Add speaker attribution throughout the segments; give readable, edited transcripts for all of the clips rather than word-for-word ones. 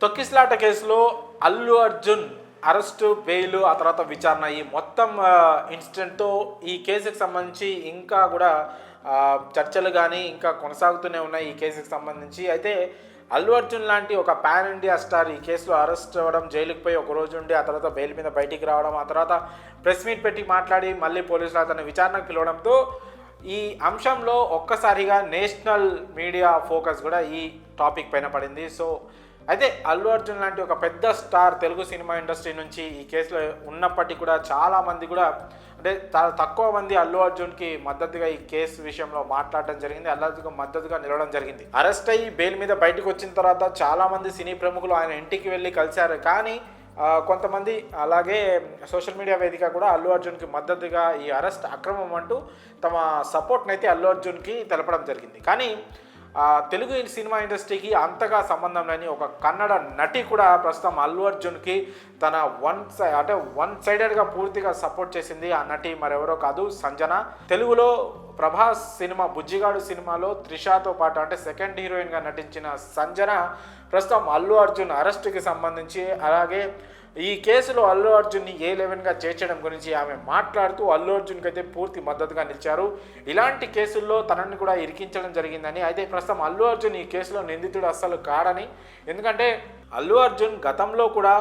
Speaker 1: తొక్కిసలాట కేసులో Allu Arjun arrest, bail, ఆ తర్వాత విచారణ, ఈ మొత్తం ఇన్సిడెంట్తో ఈ కేసుకు సంబంధించి ఇంకా కూడా చర్చలు కానీ ఇంకా కొనసాగుతూనే ఉన్నాయి. ఈ కేసుకు సంబంధించి అయితే అల్లు అర్జున్ లాంటి ఒక పాన్ ఇండియా స్టార్ ఈ కేసులో అరెస్ట్ అవ్వడం, జైలుకి పోయి ఒక రోజు ఉండి ఆ తర్వాత బెయిల్ మీద బయటికి రావడం, ఆ తర్వాత ప్రెస్ మీట్ పెట్టి మాట్లాడి మళ్ళీ పోలీసులు అతన్ని విచారణకు పిలవడంతో ఈ అంశంలో ఒక్కసారిగా నేషనల్ మీడియా ఫోకస్ కూడా ఈ టాపిక్ పైన పడింది. సో అయితే అల్లు అర్జున్ లాంటి ఒక పెద్ద స్టార్ తెలుగు సినిమా ఇండస్ట్రీ నుంచి ఈ కేసులో ఉన్నప్పటికీ కూడా చాలామంది కూడా అంటే చాలా తక్కువ మంది అల్లు అర్జున్కి మద్దతుగా ఈ కేసు విషయంలో మాట్లాడడం జరిగింది, అల్లు మద్దతుగా నిలవడం జరిగింది. అరెస్ట్ అయ్యి బెయిల్ మీద బయటకు వచ్చిన తర్వాత చాలామంది సినీ ప్రముఖులు ఆయన ఇంటికి వెళ్ళి కలిశారు. కానీ కొంతమంది అలాగే సోషల్ మీడియా వేదిక కూడా అల్లు అర్జున్కి మద్దతుగా ఈ అరెస్ట్ అక్రమం అంటూ తమ సపోర్ట్ని అయితే అల్లు అర్జున్కి తెలపడం జరిగింది. కానీ తెలుగు సినిమా ఇండస్ట్రీకి అంతగా సంబంధం లేని ఒక కన్నడ నటి కూడా ప్రస్తుతం అల్లు అర్జున్కి తన వన్ సైడెడ్గా పూర్తిగా సపోర్ట్ చేసింది. ఆ నటి మరెవరో కాదు, సంజన. తెలుగులో ప్రభాస్ సినిమా బుజ్జిగాడు సినిమాలో త్రిషాతో పాటు అంటే సెకండ్ హీరోయిన్గా నటించిన సంజన ప్రస్తుతం అల్లు అర్జున్ అరెస్టుకి సంబంధించి అలాగే ఈ కేసులో అల్లు అర్జున్ని A11గా చేర్చడం గురించి ఆమె మాట్లాడుతూ అల్లు అర్జున్కి అయితే పూర్తి మద్దతుగా నిలిచారు. ఇలాంటి కేసుల్లో తనని కూడా ఇరికించడం జరిగిందని, అయితే ప్రస్తుతం అల్లు అర్జున్ ఈ కేసులో నిందితుడు అస్సలు కాడని, ఎందుకంటే అల్లు అర్జున్ గతంలో కూడా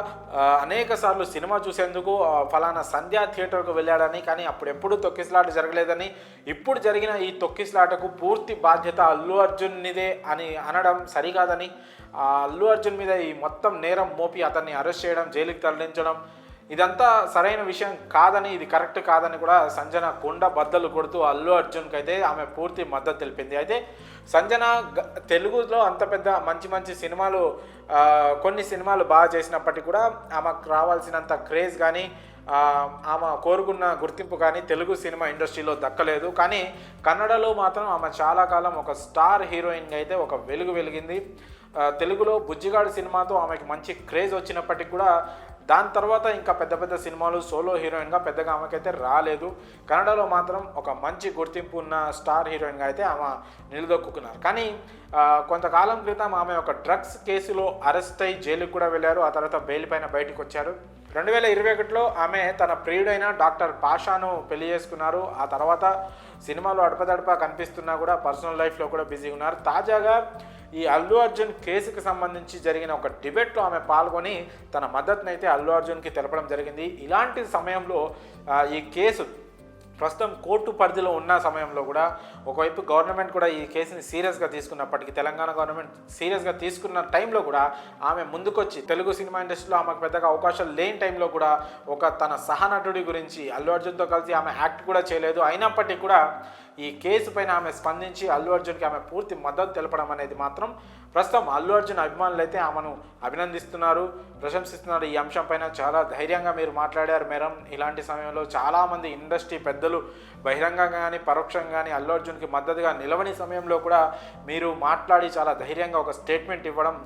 Speaker 1: అనేక సార్లు సినిమా చూసేందుకు ఫలానా సంధ్యా థియేటర్కు వెళ్ళాడని, కానీ అప్పుడు ఎప్పుడూ తొక్కిసలాట జరగలేదని, ఇప్పుడు జరిగిన ఈ తొక్కిసలాటకు పూర్తి బాధ్యత అల్లు అర్జున్నిదే అని అనడం సరికాదని, అల్లు అర్జున్ మీద ఈ మొత్తం నేరం మోపి అతన్ని అరెస్ట్ చేయడం, జైలుకి తరలించడం ఇదంతా సరైన విషయం కాదని, ఇది కరెక్ట్ కాదని కూడా సంజన కొండ బద్దలు కొడుతూ అల్లు అర్జున్కి అయితే ఆమె పూర్తి మద్దతు తెలిపింది. అయితే సంజన తెలుగులో అంత పెద్ద మంచి సినిమాలు కొన్ని సినిమాలు బాగా చేసినప్పటికీ కూడా ఆమెకు రావాల్సినంత క్రేజ్ కానీ ఆమె కోరుకున్న గుర్తింపు కానీ తెలుగు సినిమా ఇండస్ట్రీలో దక్కలేదు. కానీ కన్నడలో మాత్రం ఆమె చాలా కాలం ఒక స్టార్ హీరోయిన్గా అయితే ఒక వెలిగింది. తెలుగులో బుజ్జిగాడు సినిమాతో ఆమెకి మంచి క్రేజ్ వచ్చినప్పటికీ కూడా దాని తర్వాత ఇంకా పెద్ద సినిమాలు సోలో హీరోయిన్గా పెద్దగా ఆమెకైతే రాలేదు. కన్నడలో మాత్రం ఒక మంచి గుర్తింపు ఉన్న స్టార్ హీరోయిన్గా అయితే ఆమె నిలదొక్కున్నారు. కానీ కొంతకాలం క్రితం ఆమె ఒక డ్రగ్స్ కేసులో అరెస్ట్ అయ్యి జైలుకి కూడా వెళ్ళారు. ఆ తర్వాత బెయిల్ పైన బయటకు వచ్చారు. 2021లో ఆమె తన ప్రియుడైన డాక్టర్ పాషాను పెళ్లి చేసుకున్నారు. ఆ తర్వాత సినిమాలో అడపదడప కనిపిస్తున్నా కూడా పర్సనల్ లైఫ్లో కూడా బిజీగా ఉన్నారు. తాజాగా ఈ అల్లు అర్జున్ కేసుకు సంబంధించి జరిగిన ఒక డిబేట్లో ఆమె పాల్గొని తన మద్దతును అయితే అల్లు అర్జున్కి తెలపడం జరిగింది. ఇలాంటి సమయంలో ఈ కేసు ప్రస్తుతం కోర్టు పరిధిలో ఉన్న సమయంలో కూడా ఒకవైపు గవర్నమెంట్ కూడా ఈ కేసుని సీరియస్గా తీసుకున్నప్పటికీ, తెలంగాణ గవర్నమెంట్ సీరియస్గా తీసుకున్న టైంలో కూడా ఆమె ముందుకొచ్చి తెలుగు సినిమా ఇండస్ట్రీలో ఆమెకు పెద్దగా అవకాశాలు లేని టైంలో కూడా ఒక తన సహనటుడి గురించి అల్లు అర్జున్తో కలిసి ఆమె యాక్ట్ కూడా చేయలేదు. అయినప్పటికీ కూడా ఈ కేసు పైన ఆమె స్పందించి అల్లు అర్జున్కి ఆమె పూర్తి మద్దతు తెలపడం అనేది మాత్రం ప్రస్తుతం అల్లు అర్జున్ అభిమానులు అయితే ఆమెను అభినందిస్తున్నారు, ప్రశంసిస్తున్నారు. ఈ అంశం పైన చాలా ధైర్యంగా మీరు మాట్లాడారు మేడం. ఇలాంటి సమయంలో చాలామంది ఇండస్ట్రీ పెద్దలు బహిరంగంగా కానీ పరోక్షంగా కానీ అల్లు అర్జున్కి మద్దతుగా నిలవని సమయంలో కూడా మీరు మాట్లాడి చాలా ధైర్యంగా ఒక స్టేట్మెంట్ ఇవ్వడం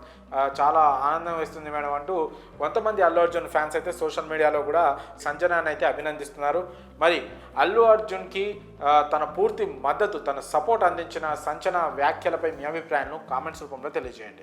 Speaker 1: చాలా ఆనందం వేస్తుంది మేడం అంటూ కొంతమంది అల్లు అర్జున్ ఫ్యాన్స్ అయితే సోషల్ మీడియాలో కూడా సంజనాన్ని అయితే అభినందిస్తున్నారు. మరి అల్లు అర్జున్కి తన పూర్తి మద్దతు, తన సపోర్ట్ అందించిన సంచన వ్యాఖ్యలపై మీ అభిప్రాయాలను కామెంట్స్ రూపంలో తెలియజేయండి.